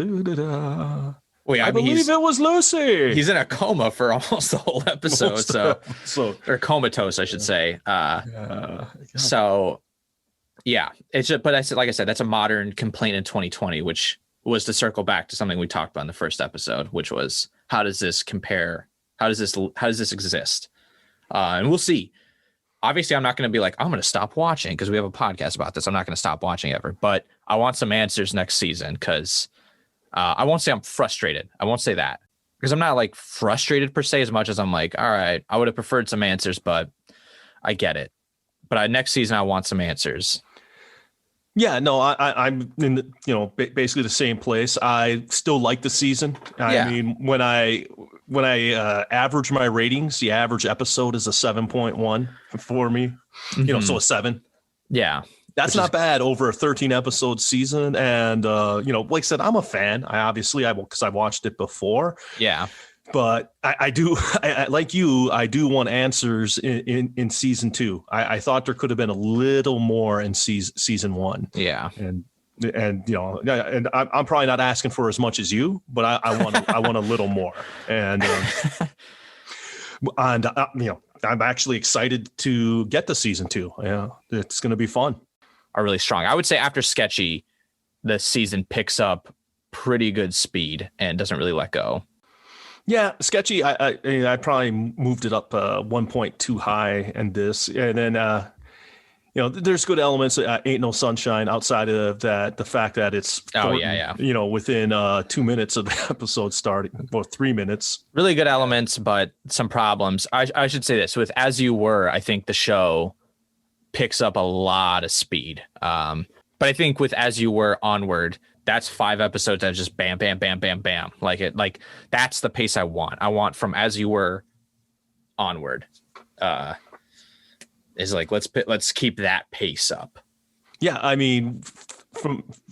Wait, I believe it was Lucy. He's in a coma for almost the whole episode. Or comatose, I should say. So, yeah, it's just, but like I said, that's a modern complaint in 2020, which was to circle back to something we talked about in the first episode, which was how does this compare? How does this exist? And we'll see. Obviously, I'm not going to be like, I'm going to stop watching because we have a podcast about this. I'm not going to stop watching ever, but I want some answers next season because I won't say I'm frustrated. I won't say that because I'm not like frustrated per se as much as I'm like, all right, I would have preferred some answers, but I get it. But next season, I want some answers. Yeah, no, I'm in the, basically the same place. I still like the season. I Yeah. mean, when I average my ratings, the average episode is a 7.1 for me. So a 7. Yeah. That's not bad over a 13 episode season. And like I said, I'm a fan. I will because I watched it before. Yeah. But I do, like you, I do want answers in season 2. I thought there could have been a little more in season 1. Yeah. And I'm probably not asking for as much as you, but I want a little more. And I'm actually excited to get to season 2. Yeah, it's going to be fun. Are really strong. I would say after Sketchy, the season picks up pretty good speed and doesn't really let go. Yeah, Sketchy. I probably moved it up 1 point too high, and then there's good elements. Ain't No Sunshine outside of that. The fact that it's within 2 minutes of the episode starting, or 3 minutes. Really good elements, but some problems. I should say this with As You Were. I think the show picks up a lot of speed. But I think with As You Were onward, that's 5 episodes that just bam, bam, bam, bam, bam. Like that's the pace I want. I want from As You Were onward. Is like let's keep that pace up. Yeah, I mean,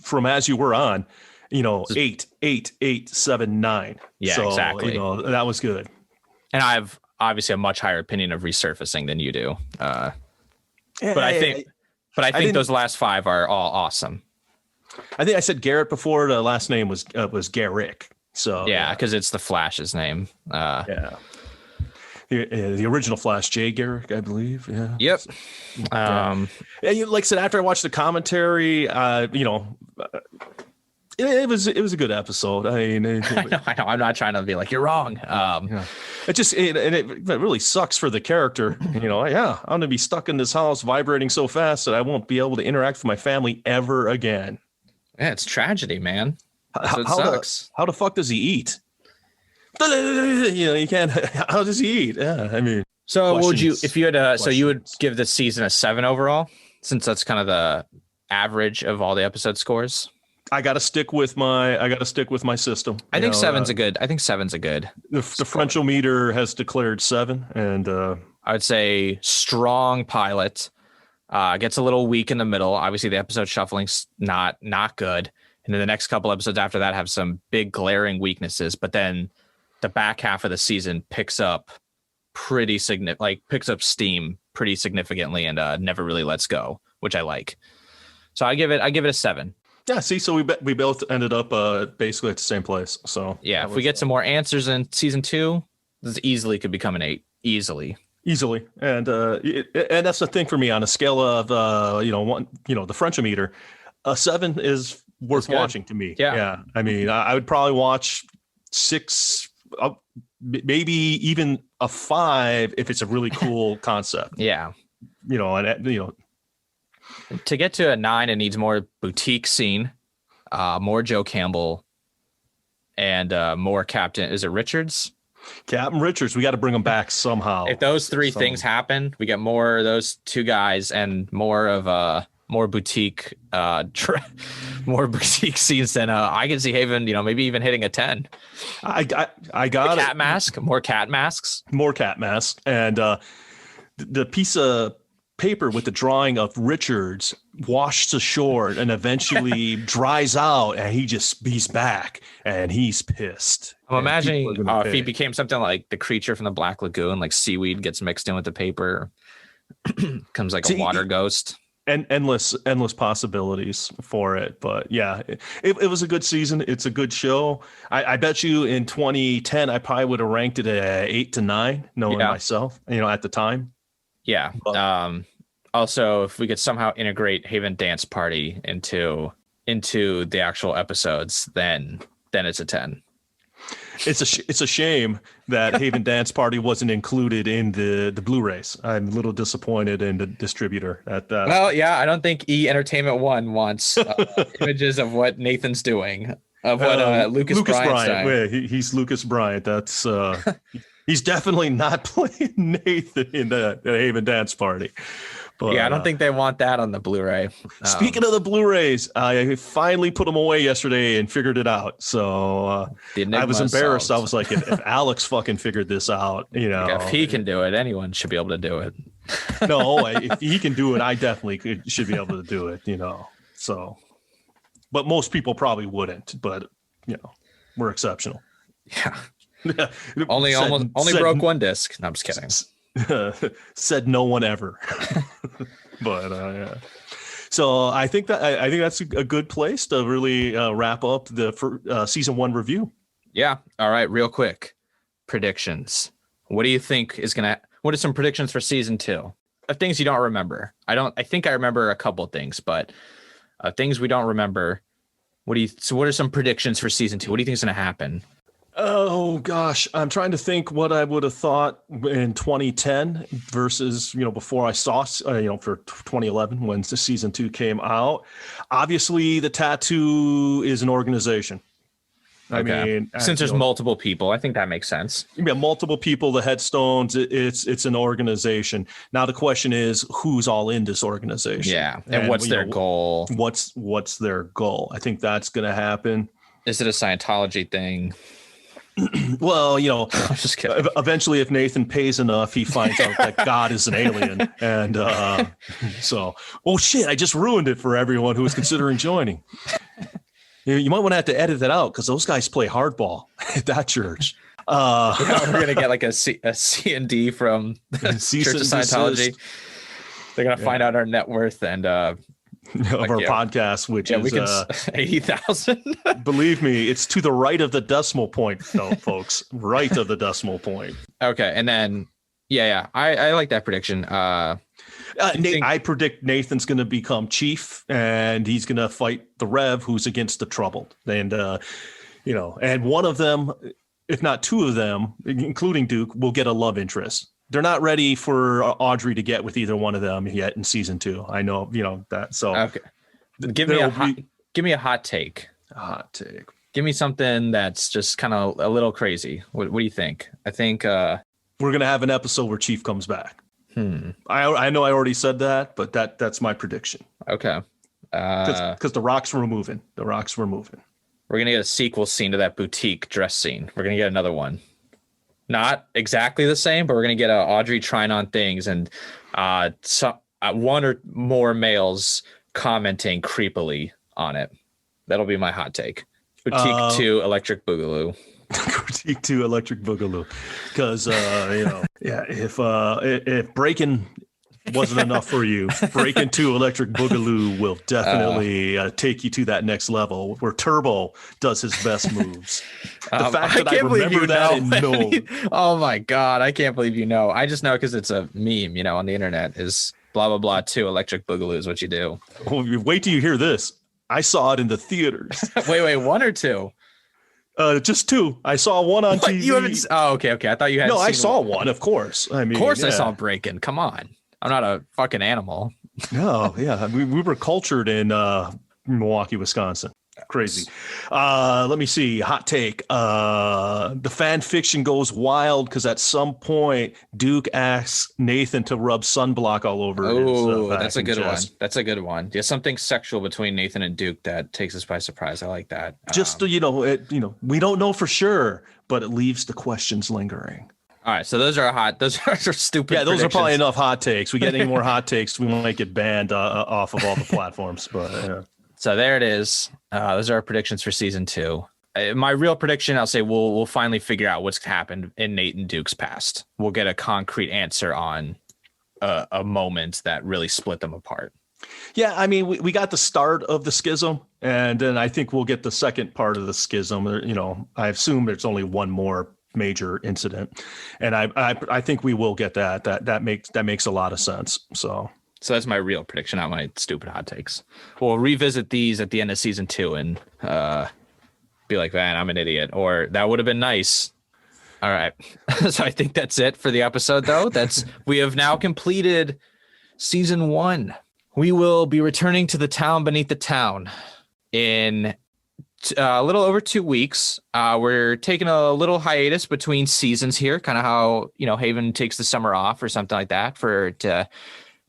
from As You Were on, 8, 8, 8, 7, 9. Yeah, so, exactly. That was good. And I have obviously a much higher opinion of Resurfacing than you do. But I think those last 5 are all awesome. I think I said Garrett before. The last name was Garrick. So yeah, because it's the Flash's name. Yeah. The original Flash, Jay Garrick, I believe. Yeah. Yep. And like I said, after I watched the commentary, it was a good episode. I know. I'm not trying to be like you're wrong. It really sucks for the character. I'm going to be stuck in this house vibrating so fast that I won't be able to interact with my family ever again. Yeah, it's tragedy, man. How sucks. How the fuck does he eat? You can't. How does he eat? Yeah, I mean. So would you, if you had so you would give this season a 7 overall, since that's kind of the average of all the episode scores? I got to stick with my system. I think 7's a good. I think 7's a good. The Frenchometer has declared 7, and I would say strong pilot. Gets a little weak in the middle. Obviously, the episode shuffling's not good, and then the next couple episodes after that have some big glaring weaknesses. But then the back half of the season picks up steam pretty significantly, and never really lets go, which I like. So I give it a 7. Yeah, see, so we both ended up basically at the same place. So yeah, if we get some more answers in season 2, this easily could become an 8. Easily, and that's the thing for me on a scale of the Frenchometer, a 7 is worth watching to me. Yeah. I mean, I would probably watch 6, maybe even a 5 if it's a really cool concept. Yeah, to get to a 9, it needs more boutique scene, more Joe Campbell, and more Captain. Is it Richards? Captain Richards. We got to bring him back somehow. If those 3 things happen, we get more of those 2 guys and more of more boutique, more boutique scenes than I can see Haven. Maybe even hitting a 10. I got cat mask, more cat masks, and the piece of paper with the drawing of Richards washes ashore and eventually dries out, and he's back and he's pissed. I'm imagining if he became something like the creature from the Black Lagoon, like seaweed gets mixed in with the paper, comes like a water ghost. And endless possibilities for it. But yeah, it was a good season. It's a good show. I bet you in 2010 I probably would have ranked it at 8 to 9, knowing myself, at the time. Yeah. Also, if we could somehow integrate Haven Dance Party into the actual episodes, then it's a 10. It's a shame that Haven Dance Party wasn't included in the Blu-rays. I'm a little disappointed in the distributor at that. Well, yeah, I don't think E Entertainment One wants images of what Nathan's doing, of what Lucas Bryant's doing. Yeah, he's Lucas Bryant. That's he's definitely not playing Nathan in the Haven Dance Party. But, yeah, I don't think they want that on the Blu-ray. Speaking of the Blu-rays, I finally put them away yesterday and figured it out. So I was embarrassed. Solved. I was like, if Alex fucking figured this out, Like, if he can do it, anyone should be able to do it. No, if he can do it, I definitely should be able to do it. So, but most people probably wouldn't. But we're exceptional. Yeah. Only broke one disc. No, I'm just kidding. Said no one ever. But yeah. So I think that's a good place to really wrap up the season 1 review. Yeah. All right. Real quick predictions. What do you think is gonna? What are some predictions for season 2 of things you don't remember? I think I remember a couple of things, but things we don't remember. What are some predictions for season 2? What do you think is gonna happen? Oh gosh, I'm trying to think what I would have thought in 2010 versus before I saw for 2011 when the season 2 came out. Obviously, the tattoo is an organization. I mean, since there's multiple people, I think that makes sense. Yeah, multiple people, the headstones, it's an organization. Now the question is, who's all in this organization? Yeah, and what's their goal? What's their goal? I think that's going to happen. Is it a Scientology thing? Well, I'm just kidding. Eventually, if Nathan pays enough, he finds out that God is an alien, and so, oh shit! I just ruined it for everyone who is considering joining. You might want to have to edit that out because those guys play hardball at that church. We're gonna get like a C&D from the Church of Scientology. They're gonna find out our net worth and of our podcast, which is we can 80,000. Believe me, it's to the right of the decimal point, though, folks. Right of the decimal point. Okay, and then I like that prediction. I predict Nathan's going to become chief, and he's going to fight the Rev, who's against the Troubled, and and one of them, if not two of them, including Duke, will get a love interest. They're not ready for Audrey to get with either one of them yet in season 2. I know, that. So okay, give me a hot take. A hot take. Give me something that's just kind of a little crazy. What do you think? I think we're gonna have an episode where Chief comes back. I know I already said that, but that's my prediction. Okay. Because the rocks were moving. We're gonna get a sequel scene to that boutique dress scene. We're gonna get another one. Not exactly the same, but we're going to get Audrey trying on things and one or more males commenting creepily on it. That'll be my hot take. Boutique 2 Electric Boogaloo. Boutique 2 Electric Boogaloo. Because, if breaking wasn't enough for you, Breaking 2 Electric Boogaloo will definitely take you to that next level where Turbo does his best moves. The fact that I remember that and know. Oh my God, I can't believe you know. I just know because it's a meme, on the internet is blah, blah, blah 2 Electric Boogaloo is what you do. Well, wait till you hear this. I saw it in the theaters. wait, 1 or 2? Just 2. I saw 1 on TV. You haven't? Oh, okay. I thought you had. No, I saw 1, of course. I mean, of course I saw Breaking. Come on. I'm not a fucking animal. No, yeah. We were cultured in Milwaukee, Wisconsin. Crazy. Let me see. Hot take. The fan fiction goes wild because at some point Duke asks Nathan to rub sunblock all over his that's a good chest. One. That's a good one. There's something sexual between Nathan and Duke that takes us by surprise. I like that. Just we don't know for sure, but it leaves the questions lingering. All right, so those are stupid. Yeah, those are probably enough hot takes. We get any more hot takes, we might get banned off of all the platforms. But yeah. So there it is. Those are our predictions for season 2. My real prediction, I'll say, we'll finally figure out what's happened in Nate and Duke's past. We'll get a concrete answer on a moment that really split them apart. Yeah, I mean, we got the start of the schism, and then I think we'll get the second part of the schism. I assume there's only one more major incident, and I think we will get that. That makes a lot of sense. So that's my real prediction, not my stupid hot takes. We'll revisit these at the end of season 2 and be like, man, I'm an idiot, or that would have been nice. All right. So I think that's it for the episode, though. We have now completed season 1. We will be returning to the town beneath the town in a little over 2 weeks. We're taking a little hiatus between seasons here, kind of how Haven takes the summer off or something like that to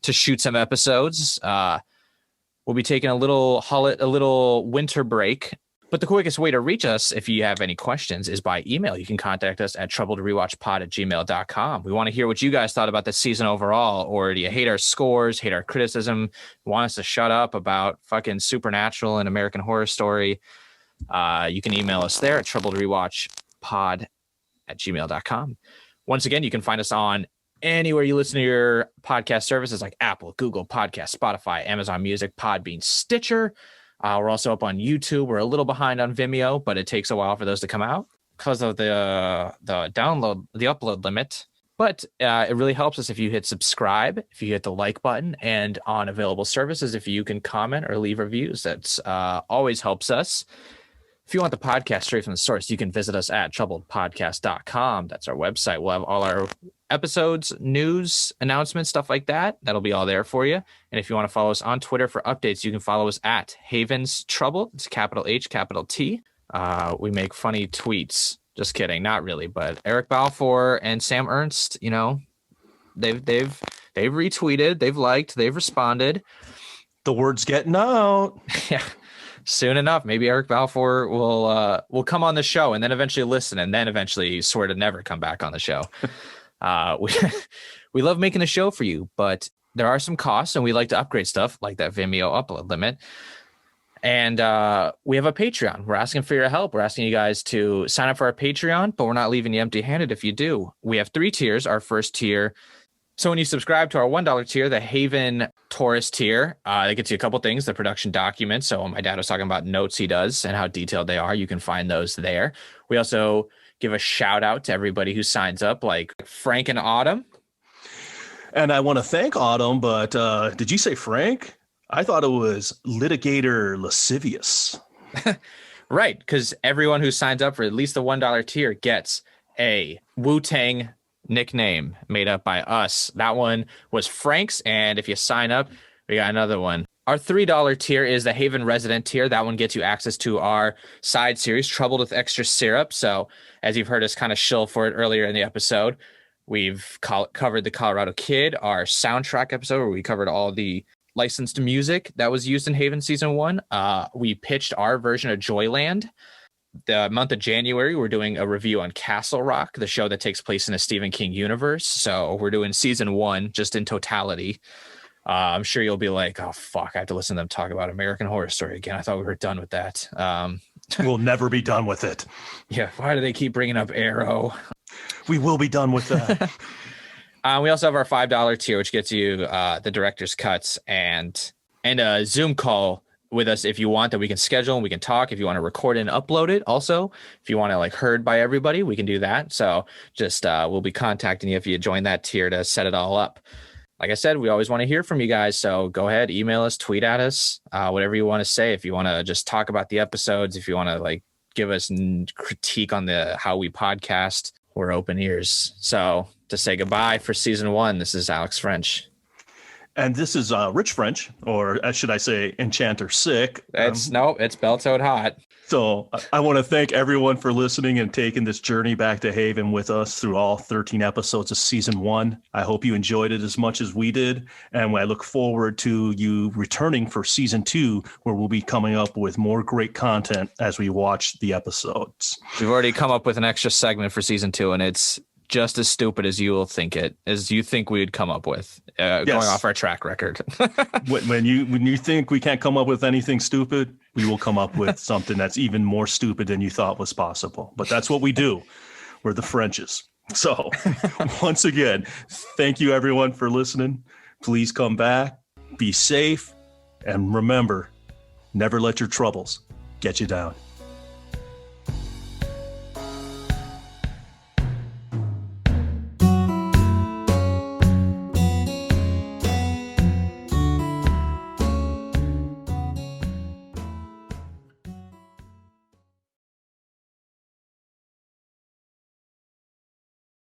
to shoot some episodes. We'll be taking a little winter break. But the quickest way to reach us, if you have any questions, is by email. You can contact us at troubledrewatchpod@gmail.com. We want to hear what you guys thought about this season overall, or do you hate our scores, hate our criticism, want us to shut up about fucking Supernatural and American Horror Story? You can email us there at troubledrewatchpod@gmail.com. Once again, you can find us on anywhere you listen to your podcast services like Apple, Google Podcasts, Spotify, Amazon Music, Podbean, Stitcher. We're also up on YouTube. We're a little behind on Vimeo, but it takes a while for those to come out because of the upload limit. But it really helps us if you hit subscribe, if you hit the like button, and on available services, if you can comment or leave reviews. That's always helps us. If you want the podcast straight from the source, you can visit us at troubledpodcast.com. That's our website. We'll have all our episodes, news, announcements, stuff like that. That'll be all there for you. And if you want to follow us on Twitter for updates, you can follow us at Havens Trouble. It's capital H, capital T. We make funny tweets. Just kidding. Not really. But Eric Balfour and Sam Ernst, you know, they've retweeted, they've liked, they've responded. The word's getting out. Yeah. Soon enough, maybe Eric Balfour will come on the show and then eventually listen and then eventually swear to never come back on the show. We love making the show for you, but there are some costs and we like to upgrade stuff like that Vimeo upload limit. And we have a Patreon. We're asking for your help. We're asking you guys to sign up for our Patreon, but we're not leaving you empty-handed if you do. We have 3 tiers. Our first tier, so when you subscribe to our $1 tier, the Haven Tourist tier, it gets you a couple things, the production documents. So my dad was talking about notes he does and how detailed they are. You can find those there. We also give a shout out to everybody who signs up, like Frank and Autumn. And I want to thank Autumn, but did you say Frank? I thought it was Litigator Lascivious. Right, because everyone who signs up for at least the $1 tier gets a Wu-Tang nickname made up by us. That one was Frank's, and if you sign up, we got another one. Our $3 tier is the Haven Resident tier. That one gets you access to our side series, Troubled with Extra Syrup. So as you've heard us kind of shill for it earlier in the episode, we've covered the Colorado Kid, our soundtrack episode where we covered all the licensed music that was used in Haven Season 1. We pitched our version of Joyland. The month of January, we're doing a review on Castle Rock, the show that takes place in a Stephen King universe. So we're doing Season 1 just in totality. I'm sure you'll be like, oh, fuck, I have to listen to them talk about American Horror Story again. I thought we were done with that. We'll never be done with it. Yeah, why do they keep bringing up Arrow? We will be done with that. We also have our $5 tier, which gets you the director's cuts and a Zoom call with us if you want that we can schedule and we can talk. If you want to record and upload it also, if you want to like heard by everybody, we can do that. So just we'll be contacting you if you join that tier to set it all up. Like I said, we always want to hear from you guys. So go ahead, email us, tweet at us, whatever you want to say. If you want to just talk about the episodes, if you want to like give us critique on how we podcast, we're open ears. So to say goodbye for Season 1, this is Alex French. And this is Rich French, or should I say Enchanter Sick. It's Belltoad Hot. So I want to thank everyone for listening and taking this journey back to Haven with us through all 13 episodes of Season 1. I hope you enjoyed it as much as we did. And I look forward to you returning for Season 2, where we'll be coming up with more great content as we watch the episodes. We've already come up with an extra segment for Season 2, and it's just as stupid as you think we would come up with, going off our track record. when you think we can't come up with anything stupid, we will come up with something that's even more stupid than you thought was possible. But that's what we do. We're the Frenches. So once again, thank you everyone for listening. Please come back, be safe, and remember, never let your troubles get you down.